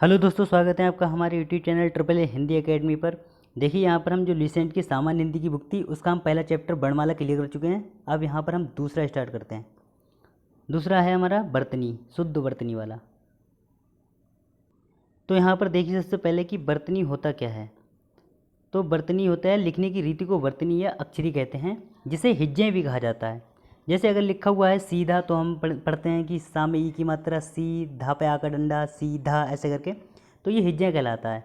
Hello दोस्तों, स्वागत है आपका हमारे YouTube channel triple A Hindi academy पर। देखिए यहाँ पर हम जो रिसेंट की सामान्य हिंदी की बुक थी उसका हम पहला चैप्टर वर्णमाला क्लियर कर चुके हैं। अब यहाँ पर हम दूसरा स्टार्ट करते हैं। दूसरा है हमारा वर्तनी, शुद्ध वर्तनी वाला। तो यहाँ पर देखिए सबसे पहले कि वर्तनी होता क्या है। तो वर्तनी होता है, लिखने की रीति को वर्तनी या अक्षरी कहते हैं, जिसे हिज्जे भी कहा जाता है। जैसे अगर लिखा हुआ है सीधा तो हम पढ़ते हैं कि सा में ई की मात्रा सी, धा पे आ का डंडा, सीधा, ऐसे करके, तो ये हिज्जे कहलाता है।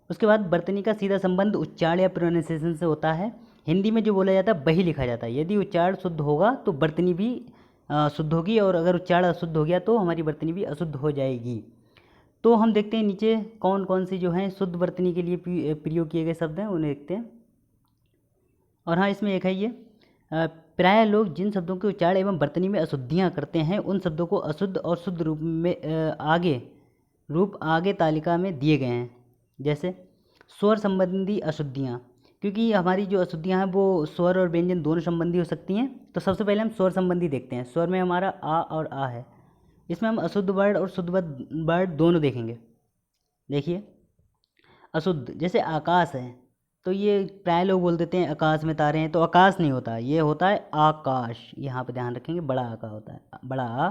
उसके बाद वर्तनी का सीधा संबंध उच्चारण या प्रोनाउंसिएशन से होता है। हिंदी में जो बोला जाता है वही लिखा जाता है। यदि उच्चारण शुद्ध होगा तो वर्तनी भी शुद्ध होगी, और अगर उच्चारण अशुद्ध हो गया तो हमारी वर्तनी भी अशुद्ध हो जाएगी। तो हम देखते हैं नीचे कौन कौन सी जो हैं शुद्ध वर्तनी के लिए प्रयोग किए गए शब्द हैं, उन्हें देखते हैं। और हाँ, इसमें एक है ये, प्राय लोग जिन शब्दों के उच्चारण एवं वर्तनी में अशुद्धियाँ करते हैं उन शब्दों को अशुद्ध और शुद्ध रूप में आगे तालिका में दिए गए हैं। जैसे स्वर संबंधी अशुद्धियाँ, क्योंकि हमारी जो अशुद्धियाँ हैं वो स्वर और व्यंजन दोनों संबंधी हो सकती हैं। तो सबसे पहले हम स्वर संबंधी देखते हैं। स्वर में हमारा आ और आ है, इसमें हम अशुद्ध वर्ड और शुद्ध वर्ड दोनों देखेंगे। देखिए अशुद्ध, जैसे आकाश है, तो ये प्राय लोग बोल देते हैं आकाश में तारे हैं, तो आकाश नहीं होता, ये होता है आकाश। यहाँ पे ध्यान रखेंगे, बड़ा आका होता है, बड़ा आ,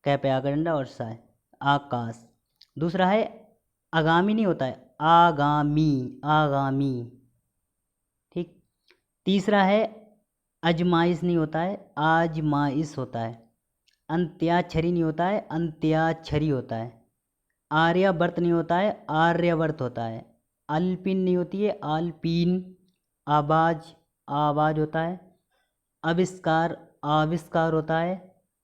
कै पे आकर डंडा और सा है, आकाश। दूसरा है आगामी, नहीं होता है आगामी, आगामी। ठीक। तीसरा है अजमाइश, नहीं होता है आजमाइश होता है। अंत्याक्षरी नहीं होता है, अंत्याक्षरी होता है। आर्यावर्त नहीं होता है, आर्यवर्त होता है। अल्पिन नहीं होती है, अल्पीन। आवाज, आवाज होता है। आविष्कार, आविष्कार होता है।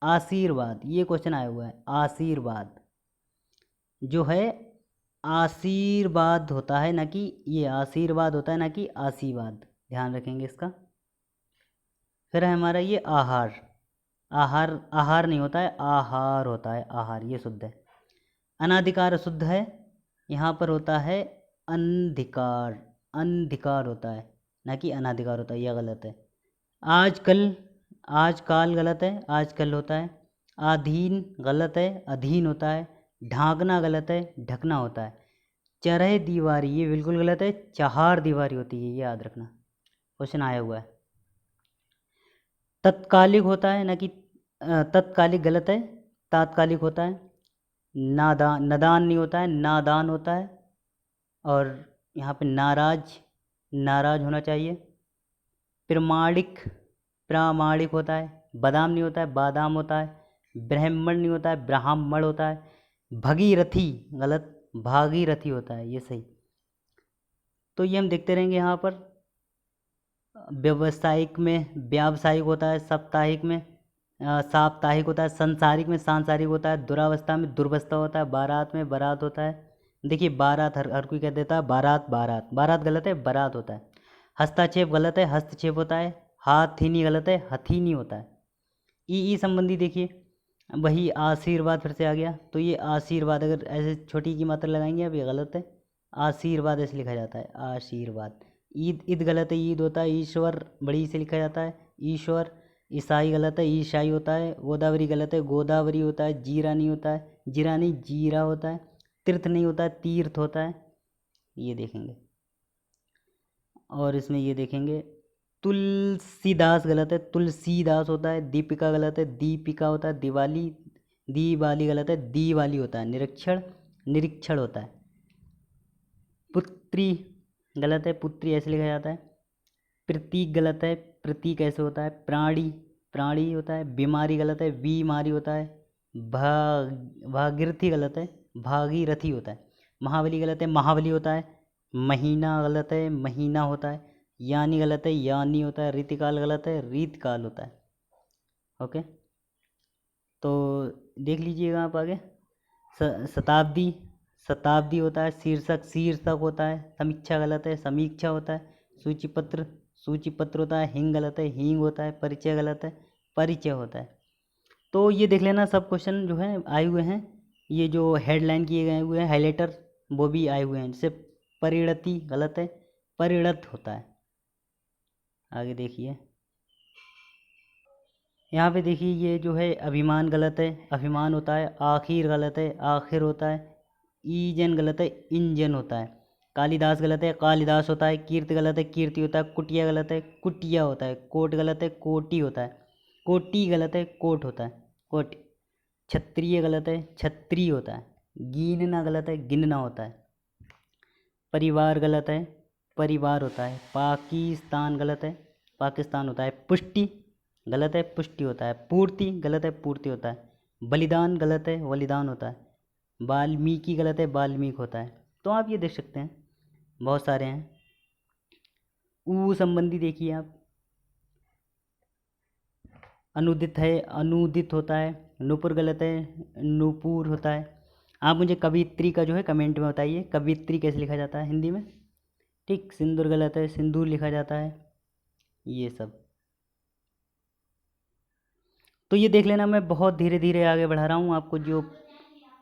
आशीर्वाद, ये क्वेश्चन आया हुआ है, आशीर्वाद जो है आशीर्वाद होता है, ना कि ये आशीर्वाद होता है, ना कि आशीर्वाद। ध्यान रखेंगे इसका। फिर है हमारा ये आहार, आहार, आहार नहीं होता है, आहार होता है, आहार, ये शुद्ध है। अनाधिकार अशुद्ध है, यहाँ पर होता है अंधिकार, अंधिकार होता है, ना कि अनाधिकार होता है, यह गलत है। आजकल, आजकाल गलत है, आजकल होता है। अधीन गलत है, अधीन होता है। ढांकना गलत है, ढकना होता है। चरह दीवारी, ये बिल्कुल गलत है, चहार दीवारी होती है, ये याद रखना, क्वेश्चन आया हुआ है। तत्कालिक होता है, ना कि तत्कालिक गलत है, तात्कालिक होता है। नादान, नदान नहीं होता है, नादान होता है। और यहाँ पे नाराज, नाराज होना चाहिए। प्रमाणिक, प्रामाणिक होता है। बादाम नहीं होता है, बादाम होता है। ब्राह्मण नहीं होता है, ब्राह्मण होता है। भगीरथी गलत, भागीरथी होता है, ये सही। तो ये हम देखते रहेंगे। यहाँ पर व्यावसायिक में व्यावसायिक होता है, साप्ताहिक में साप्ताहिक होता है, संसारिक में सांसारिक होता है, दुरावस्था में दुर्वस्था होता है, बारात में बारात होता है। देखिए बारात, हर कोई कह देता है बारात, बारात, बारात गलत है, बारात होता है। हस्ताक्षेप गलत है, हस्तक्षेप होता है। हाथीनी गलत है, हथीनी होता है। ई संबंधी देखिए, वही आशीर्वाद फिर से आ गया, तो ये आशीर्वाद अगर ऐसे छोटी की मात्रा लगाएंगे अब ये गलत है। आशीर्वाद ऐसे लिखा जाता है, आशीर्वाद। ईद, ईद गलत है, ईद होता है। ईश्वर बड़ी से लिखा जाता है, ईश्वर। ईसाई गलत है, ईसाई होता है। गोदावरी गलत है, गोदावरी होता है। जीरा नहीं होता है, जीरा नहीं, जीरा होता है। तीर्थ नहीं होता है, तीर्थ होता है, ये देखेंगे। और इसमें ये देखेंगे, तुलसीदास गलत है, तुलसीदास होता है। दीपिका गलत है, दीपिका होता है। दिवाली, दिवाली गलत है, दीवाली होता है। निरीक्षण, निरीक्षण होता है। पुत्री गलत है, पुत्री ऐसे लिखा जाता है। प्रतीक गलत है, प्रतीक ऐसे होता है। प्राणी, प्राणी होता है। बीमारी गलत है, बीमारी होता है। भागीरथी गलत है, भागीरथी होता है। महाबली गलत है, महाबली होता है। महीना गलत है, महीना होता है। यानी गलत है, यानी होता है। रीतिकाल गलत है, रीतकाल होता है। ओके, तो देख लीजिएगा आप आगे। शताब्दी, शताब्दी होता है। शीर्षक, शीर्षक होता है। समीक्षा गलत है, समीक्षा होता है। सूचीपत्र, सूचीपत्र होता है। हिंग गलत है, हींग होता है। परिचय गलत है, परिचय होता है। तो ये देख लेना, सब क्वेश्चन जो है आए हुए हैं। ये जो हेडलाइन किए गए हुए हैं हाईलाइटर, वो भी आए हुए हैं। जैसे परिणति गलत है, परिणत होता है। आगे देखिए, यहाँ पे देखिए ये जो है अभिमान गलत है, अभिमान होता है। आखिर गलत है, आखिर होता है। ईजन गलत है, इंजन होता है। कालिदास गलत है, कालिदास होता है। कीर्ति गलत है, कीर्ति होता है। कुटिया गलत है, कुटिया होता है। कोट गलत है, कोटी होता है। कोटी गलत है, कोट होता है, कोट। क्षत्रिय गलत है, छत्री होता है। गिनना गलत है, गिनना होता है। परिवार गलत है, परिवार होता है। पाकिस्तान गलत है, पाकिस्तान होता है। पुष्टि गलत है, पुष्टि होता है। पूर्ति गलत है, पूर्ति होता है। बलिदान गलत है, बलिदान होता है। वाल्मीकि गलत है, वाल्मीकि होता है। तो आप ये देख सकते हैं, बहुत सारे हैं। ऊ संबंधी देखिए आप, अनुदित है, अनुदित होता है। नूपुर गलत है, नूपुर होता है। आप मुझे कवित्री का जो है कमेंट में बताइए, कवित्री कैसे लिखा जाता है हिंदी में। ठीक। सिंदूर गलत है, सिंदूर लिखा जाता है। ये सब तो ये देख लेना, मैं बहुत धीरे धीरे आगे बढ़ा रहा हूँ, आपको जो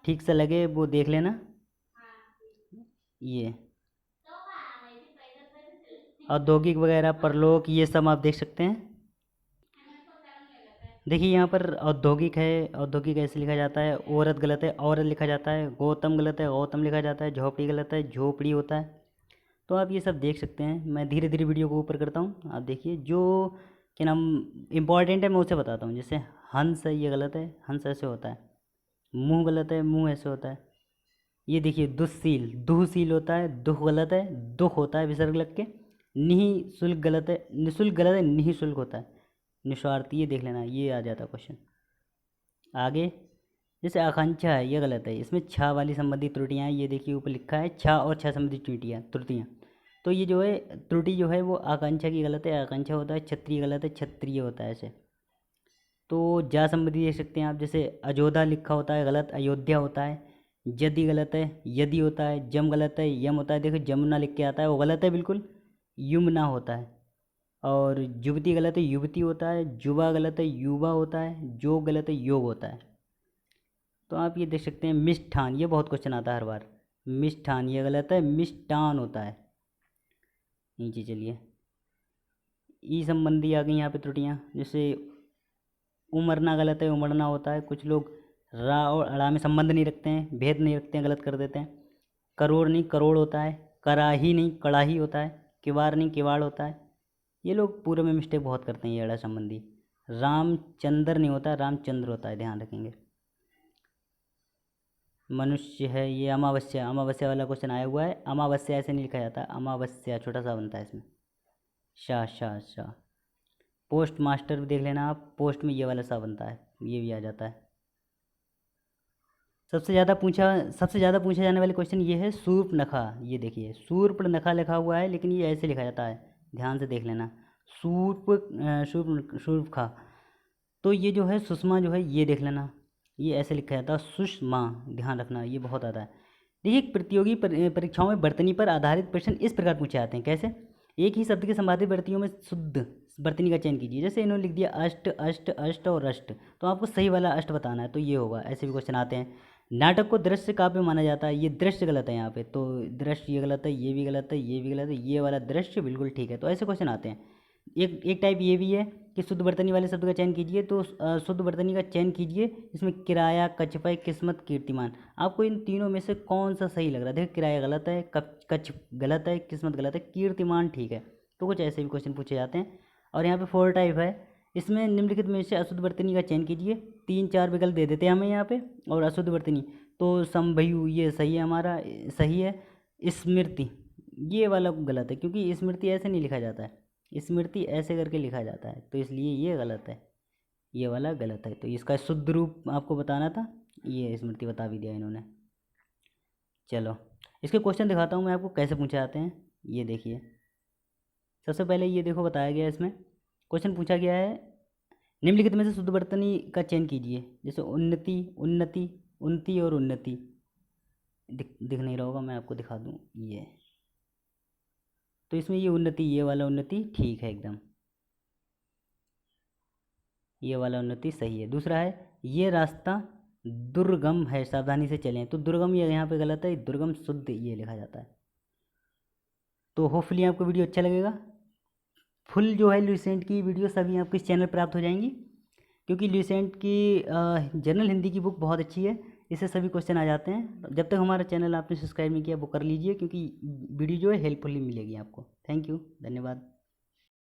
ठीक से लगे वो देख लेना। ये औद्योगिक वगैरह, परलोक, ये सब आप देख सकते हैं। देखिए यहाँ पर औद्योगिक है, औद्योगिक ऐसे लिखा जाता है। औरत गलत है, औरत लिखा जाता है। गौतम गलत है, गौतम लिखा जाता है। झोपड़ी गलत है, झोपड़ी होता है। तो आप ये सब देख सकते हैं। मैं धीरे धीरे वीडियो को ऊपर करता हूँ, आप देखिए। जो क्या नाम इम्पॉर्टेंट है मैं उसे बताता हूँ। जैसे हंस है, ये गलत है, हंस ऐसे होता है। मुँह गलत है, मुँह ऐसे होता है। ये देखिए दुस्सील, दुहसील होता है। दुख गलत है, दुख होता है विसर्ग लग के। निःशुल्क गलत है, निःशुल्क गलत है, निःशुल्क होता है। निस्वार्थी, ये देख लेना, ये आ जाता क्वेश्चन आगे। जैसे आकांक्षा है, ये गलत है। इसमें छा वाली संबंधी त्रुटियाँ हैं। ये देखिए ऊपर लिखा है छा और छा संबंधी त्रुटियाँ। तो ये जो है त्रुटि जो है वो आकांक्षा की गलत है, आकांक्षा होता है। क्षत्रिय गलत है, क्षत्रिय होता है ऐसे। तो जा संबंधी देख सकते हैं आप। जैसे अयोध्या लिखा होता है, गलत, अयोध्या होता है। यदि गलत है, यदि होता है। जम गलत है, यम होता है। देखो जमुना लिख के आता है, वो गलत है बिल्कुल, युमना होता है। और युवती गलत है, युवती होता है। युवा गलत है, युवा होता है। योग गलत है, योग होता है। तो आप ये देख सकते हैं। मिष्ठान, ये बहुत क्वेश्चन आता है हर बार। मिष्ठान, ये गलत है, मिष्टान होता है। नीचे चलिए, ई संबंधी आ गई यहाँ पे त्रुटियाँ। जैसे उमरना गलत है, उमड़ना होता है। कुछ लोग रा और अड़ा में संबंध नहीं रखते हैं, भेद नहीं रखते हैं, गलत कर देते हैं। करोड़ नहीं, करोड़ होता है। कराही नहीं, कड़ाही होता है। किवाड़ नहीं, किवाड़ होता है। ये लोग पूरे में मिस्टेक बहुत करते हैं, ये अड़ा संबंधी। रामचंद्र नहीं होता, रामचंद्र होता है, ध्यान रखेंगे। मनुष्य है, ये अमावस्या, अमावस्या वाला क्वेश्चन आया हुआ है। अमावस्या ऐसे नहीं लिखा जाता, अमावस्या छोटा सा बनता है इसमें, शाह शाह शाह। पोस्ट मास्टर भी देख लेना आप, पोस्ट में ये वाला सा बनता है, ये भी आ जाता है। सबसे ज़्यादा पूछा जाने वाले क्वेश्चन ये है शूर्पणखा। ये देखिए शूर्पणखा लिखा हुआ है, लेकिन ये ऐसे लिखा जाता है, ध्यान से देख लेना। शूर्पणखा। तो ये जो है सुषमा जो है, ये देख लेना, ये ऐसे लिखा जाता है सुषमा, ध्यान रखना, ये बहुत आता है। देखिए प्रतियोगी परीक्षाओं में वर्तनी पर आधारित प्रश्न इस प्रकार पूछे जाते हैं। कैसे? एक ही शब्द के संवादी वर्तियों में शुद्ध वर्तनी का चयन कीजिए। जैसे इन्होंने लिख दिया अष्ट, अष्ट, अष्ट और अष्ट, तो आपको सही वाला अष्ट बताना है, तो ये होगा। ऐसे भी क्वेश्चन आते हैं। नाटक को दृश्य काव्य माना जाता है, ये दृश्य गलत है यहाँ पे, तो दृश्य ये गलत है, ये भी गलत है, ये भी गलत है, ये वाला दृश्य बिल्कुल ठीक है। तो ऐसे क्वेश्चन आते हैं। एक टाइप ये भी है कि शुद्ध वर्तनी वाले शब्द का चयन कीजिए, तो शुद्ध वर्तनी का चयन कीजिए। इसमें किराया, कचपय, किस्मत, कीर्तिमान, आपको इन तीनों में से कौन सा सही लग रहा है? देखिए किराया गलत है, कच गलत है, किस्मत गलत है, कीर्तिमान ठीक है। तो कुछ ऐसे भी क्वेश्चन पूछे जाते हैं। और यहाँ पे 4 टाइप है। इसमें निम्नलिखित में से अशुद्ध वर्तनी का चयन कीजिए। 3-4 विकल्प दे देते हैं हमें यहाँ पे। और अशुद्ध वर्तनी तो संभयु, ये सही है, हमारा सही है। स्मृति, ये वाला गलत है, क्योंकि स्मृति ऐसे नहीं लिखा जाता है, स्मृति ऐसे करके लिखा जाता है, तो इसलिए ये गलत है, ये वाला गलत है। तो इसका शुद्ध रूप आपको बताना था, ये स्मृति बता भी दिया इन्होंने। चलो इसके क्वेश्चन दिखाता हूँ मैं आपको कैसे पूछे जाते हैं। ये देखिए, सबसे पहले ये देखो बताया गया है, इसमें क्वेश्चन पूछा गया है निम्नलिखित में से शुद्ध वर्तनी का चयन कीजिए। जैसे उन्नति, उन्नति, उन्नति और उन्नति। दिख नहीं रहा होगा, मैं आपको दिखा दूँ ये। तो इसमें ये उन्नति, ये वाला उन्नति ठीक है एकदम, ये वाला उन्नति सही है। दूसरा है ये रास्ता दुर्गम है, सावधानी से चलें, तो दुर्गम ये यहाँ पे गलत है, दुर्गम शुद्ध ये लिखा जाता है। तो होपफुली आपको वीडियो अच्छा लगेगा। फुल जो है लुसेंट की वीडियो सभी आपको इस चैनल पर प्राप्त हो जाएंगी, क्योंकि लुसेंट की जनरल हिंदी की बुक बहुत अच्छी है। इससे सभी क्वेश्चन आ जाते हैं। जब तक हमारा चैनल आपने सब्सक्राइब नहीं किया वो कर लीजिए, क्योंकि वीडियो जो है हेल्पफुली मिलेगी आपको। थैंक यू, धन्यवाद।